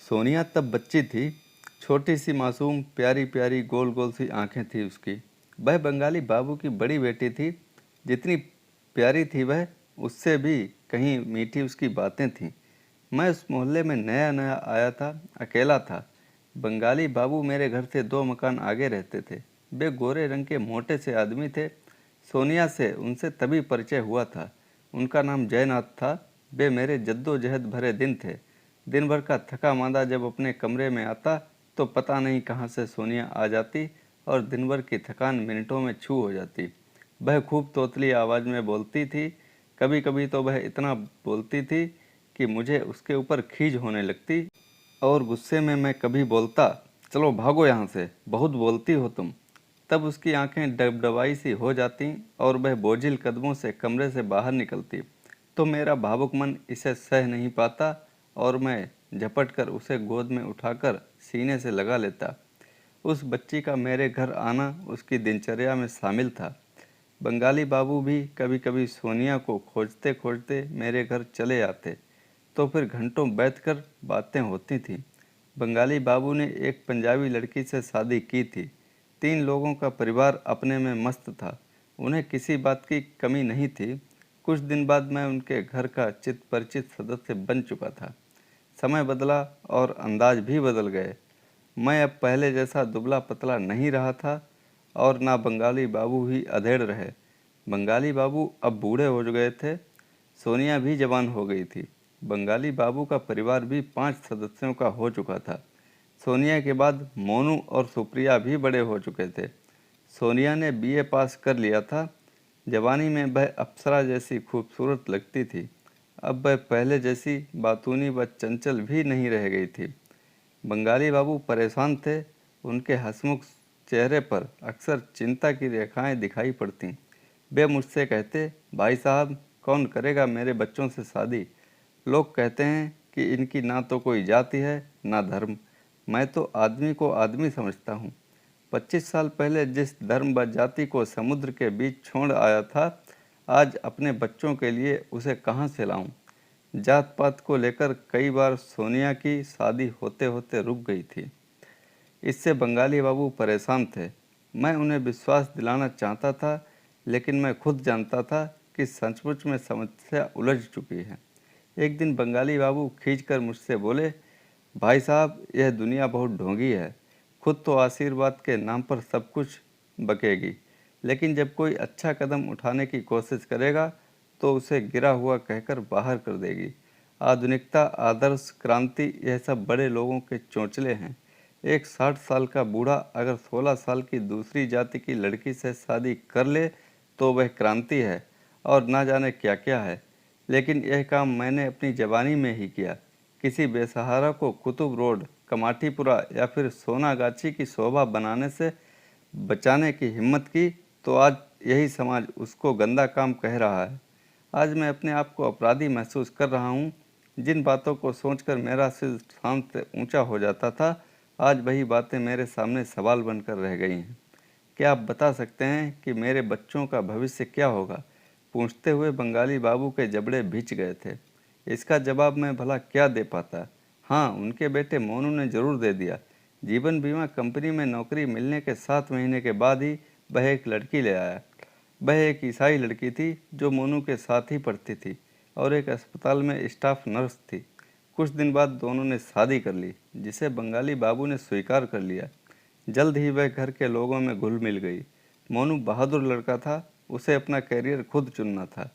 सोनिया तब बच्ची थी। छोटी सी मासूम प्यारी प्यारी गोल गोल सी आंखें थी उसकी। वह बंगाली बाबू की बड़ी बेटी थी। जितनी प्यारी थी वह, उससे भी कहीं मीठी उसकी बातें थीं। मैं उस मोहल्ले में नया नया आया था, अकेला था। बंगाली बाबू मेरे घर से 2 मकान आगे रहते थे। वे गोरे रंग के मोटे से आदमी थे। सोनिया से उनसे तभी परिचय हुआ था। उनका नाम जयनाथ था। वे मेरे जद्दोजहद भरे दिन थे। दिन भर का थका मांदा जब अपने कमरे में आता तो पता नहीं कहाँ से सोनिया आ जाती और दिन भर की थकान मिनटों में छू हो जाती। वह खूब तोतली आवाज़ में बोलती थी। कभी कभी तो वह इतना बोलती थी कि मुझे उसके ऊपर खीज होने लगती और गुस्से में मैं कभी बोलता, चलो भागो यहाँ से, बहुत बोलती हो तुम। तब उसकी आंखें डबडबाई सी हो जाती और वह बोझिल कदमों से कमरे से बाहर निकलती। तो मेरा भावुक मन इसे सह नहीं पाता और मैं झपट कर उसे गोद में उठाकर सीने से लगा लेता। उस बच्ची का मेरे घर आना उसकी दिनचर्या में शामिल था। बंगाली बाबू भी कभी कभी सोनिया को खोजते खोजते मेरे घर चले आते, तो फिर घंटों बैठकर बातें होती थीं। बंगाली बाबू ने एक पंजाबी लड़की से शादी की थी। 3 लोगों का परिवार अपने में मस्त था। उन्हें किसी बात की कमी नहीं थी। कुछ दिन बाद मैं उनके घर का चित परिचित सदस्य बन चुका था। समय बदला और अंदाज भी बदल गए। मैं अब पहले जैसा दुबला पतला नहीं रहा था और ना बंगाली बाबू ही अधेड़ रहे। बंगाली बाबू अब बूढ़े हो गए थे। सोनिया भी जवान हो गई थी। बंगाली बाबू का परिवार भी 5 सदस्यों का हो चुका था। सोनिया के बाद मोनू और सुप्रिया भी बड़े हो चुके थे। सोनिया ने बीए पास कर लिया था। जवानी में वह अप्सरा जैसी खूबसूरत लगती थी। अब वह पहले जैसी बातूनी व चंचल भी नहीं रह गई थी। बंगाली बाबू परेशान थे। उनके हंसमुख चेहरे पर अक्सर चिंता की रेखाएं दिखाई पड़तीं। वे मुझसे कहते, भाई साहब, कौन करेगा मेरे बच्चों से शादी? लोग कहते हैं कि इनकी ना तो कोई जाति है ना धर्म। मैं तो आदमी को आदमी समझता हूँ। 25 साल पहले जिस धर्म व जाति को समुद्र के बीच छोड़ आया था, आज अपने बच्चों के लिए उसे कहाँ से लाऊं? जात पात को लेकर कई बार सोनिया की शादी होते होते रुक गई थी। इससे बंगाली बाबू परेशान थे। मैं उन्हें विश्वास दिलाना चाहता था, लेकिन मैं खुद जानता था कि सचमुच में समस्या उलझ चुकी है। एक दिन बंगाली बाबू खींचकर मुझसे बोले, भाई साहब, यह दुनिया बहुत ढोंगी है। खुद तो आशीर्वाद के नाम पर सब कुछ बकेगी, लेकिन जब कोई अच्छा कदम उठाने की कोशिश करेगा तो उसे गिरा हुआ कहकर बाहर कर देगी। आधुनिकता, आदर्श, क्रांति, यह सब बड़े लोगों के चोंचले हैं। एक 60 साल का बूढ़ा अगर 16 साल की दूसरी जाति की लड़की से शादी कर ले तो वह क्रांति है और ना जाने क्या क्या है। लेकिन यह काम मैंने अपनी जवानी में ही किया। किसी बेसहारा को कुतुब रोड, कमाटीपुरा या फिर सोनागाछी की शोभा बनाने से बचाने की हिम्मत की तो आज यही समाज उसको गंदा काम कह रहा है। आज मैं अपने आप को अपराधी महसूस कर रहा हूँ। जिन बातों को सोचकर मेरा सिर शान से ऊंचा हो जाता था, आज वही बातें मेरे सामने सवाल बनकर रह गई हैं। क्या आप बता सकते हैं कि मेरे बच्चों का भविष्य क्या होगा? पूछते हुए बंगाली बाबू के जबड़े भिंच गए थे। इसका जवाब मैं भला क्या दे पाता? हाँ, उनके बेटे मोनू ने जरूर दे दिया। जीवन बीमा कंपनी में नौकरी मिलने के 7 महीने के बाद ही वह एक लड़की ले आया। वह एक ईसाई लड़की थी जो मोनू के साथ ही पढ़ती थी और एक अस्पताल में स्टाफ नर्स थी। कुछ दिन बाद दोनों ने शादी कर ली, जिसे बंगाली बाबू ने स्वीकार कर लिया। जल्द ही वह घर के लोगों में घुल मिल गई। मोनू बहादुर लड़का था। उसे अपना कैरियर खुद चुनना था।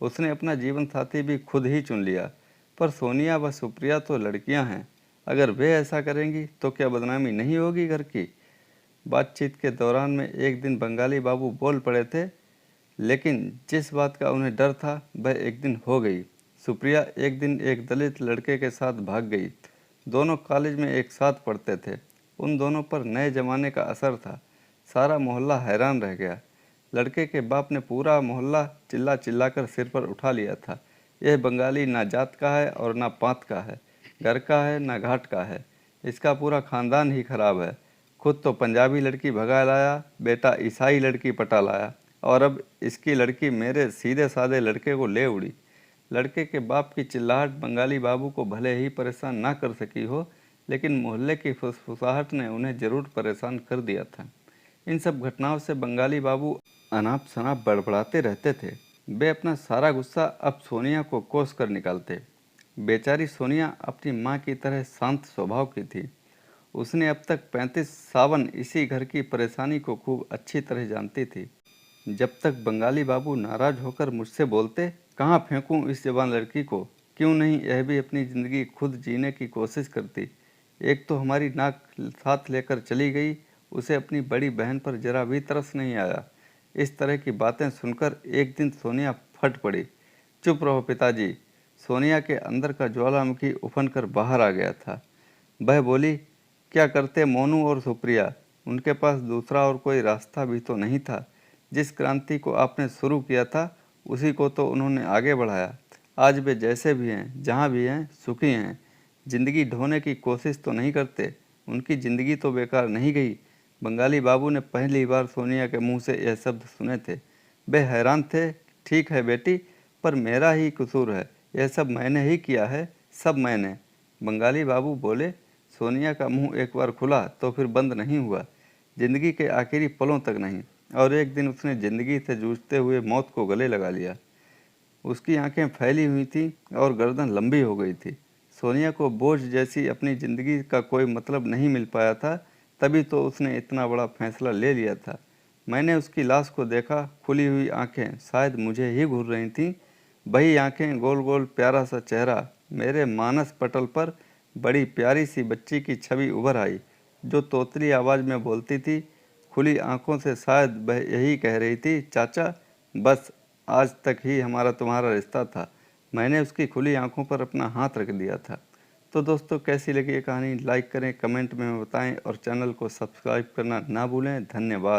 उसने अपना जीवन साथी भी खुद ही चुन लिया। पर सोनिया व सुप्रिया तो लड़कियां हैं। अगर वे ऐसा करेंगी तो क्या बदनामी नहीं होगी घर की? बातचीत के दौरान में एक दिन बंगाली बाबू बोल पड़े थे, लेकिन जिस बात का उन्हें डर था वह एक दिन हो गई। सुप्रिया एक दिन एक दलित लड़के के साथ भाग गई। दोनों कॉलेज में एक साथ पढ़ते थे। उन दोनों पर नए जमाने का असर था। सारा मोहल्ला हैरान रह गया। लड़के के बाप ने पूरा मोहल्ला चिल्ला चिल्ला कर सिर पर उठा लिया था। यह बंगाली ना जात का है और ना पात का है, घर का है ना घाट का है। इसका पूरा खानदान ही खराब है। खुद तो पंजाबी लड़की भगा लाया, बेटा ईसाई लड़की पटा लाया और अब इसकी लड़की मेरे सीधे साधे लड़के को ले उड़ी। लड़के के बाप की चिल्लाहट बंगाली बाबू को भले ही परेशान ना कर सकी हो, लेकिन मोहल्ले की फुसफुसाहट ने उन्हें जरूर परेशान कर दिया था। इन सब घटनाओं से बंगाली बाबू अनाप शनाप बड़बड़ाते रहते थे। वे अपना सारा गुस्सा अब सोनिया को कोस कर निकालते। बेचारी सोनिया अपनी माँ की तरह शांत स्वभाव की थी। उसने अब तक 35 सावन इसी घर की परेशानी को खूब अच्छी तरह जानती थी। जब तक बंगाली बाबू नाराज होकर मुझसे बोलते, कहाँ फेंकूं इस जवान लड़की को, क्यों नहीं यह भी अपनी ज़िंदगी खुद जीने की कोशिश करती। एक तो हमारी नाक साथ लेकर चली गई, उसे अपनी बड़ी बहन पर जरा भी तरस नहीं आया। इस तरह की बातें सुनकर एक दिन सोनिया फट पड़ी। चुप रहो पिताजी। सोनिया के अंदर का ज्वालामुखी उफन कर बाहर आ गया था। वह बोली, क्या करते मोनू और सुप्रिया, उनके पास दूसरा और कोई रास्ता भी तो नहीं था। जिस क्रांति को आपने शुरू किया था उसी को तो उन्होंने आगे बढ़ाया। आज वे जैसे भी हैं, जहाँ भी हैं, सुखी हैं। जिंदगी ढोने की कोशिश तो नहीं करते। उनकी ज़िंदगी तो बेकार नहीं गई। बंगाली बाबू ने पहली बार सोनिया के मुंह से यह शब्द सुने थे। वे हैरान थे। ठीक है बेटी, पर मेरा ही कसूर है, यह सब मैंने ही किया है, सब मैंने। बंगाली बाबू बोले। सोनिया का मुंह एक बार खुला तो फिर बंद नहीं हुआ, जिंदगी के आखिरी पलों तक नहीं। और एक दिन उसने ज़िंदगी से जूझते हुए मौत को गले लगा लिया। उसकी आंखें फैली हुई थी और गर्दन लंबी हो गई थी। सोनिया को बोझ जैसी अपनी ज़िंदगी का कोई मतलब नहीं मिल पाया था, तभी तो उसने इतना बड़ा फैसला ले लिया था। मैंने उसकी लाश को देखा, खुली हुई आंखें शायद मुझे ही घूर रही थीं। वही आंखें, गोल गोल प्यारा सा चेहरा। मेरे मानस पटल पर बड़ी प्यारी सी बच्ची की छवि उभर आई, जो तोतली आवाज़ में बोलती थी। खुली आंखों से शायद वह यही कह रही थी, चाचा बस, आज तक ही हमारा तुम्हारा रिश्ता था। मैंने उसकी खुली आंखों पर अपना हाथ रख दिया था। तो दोस्तों, कैसी लगी ये कहानी, लाइक करें, कमेंट में बताएं और चैनल को सब्सक्राइब करना ना भूलें। धन्यवाद।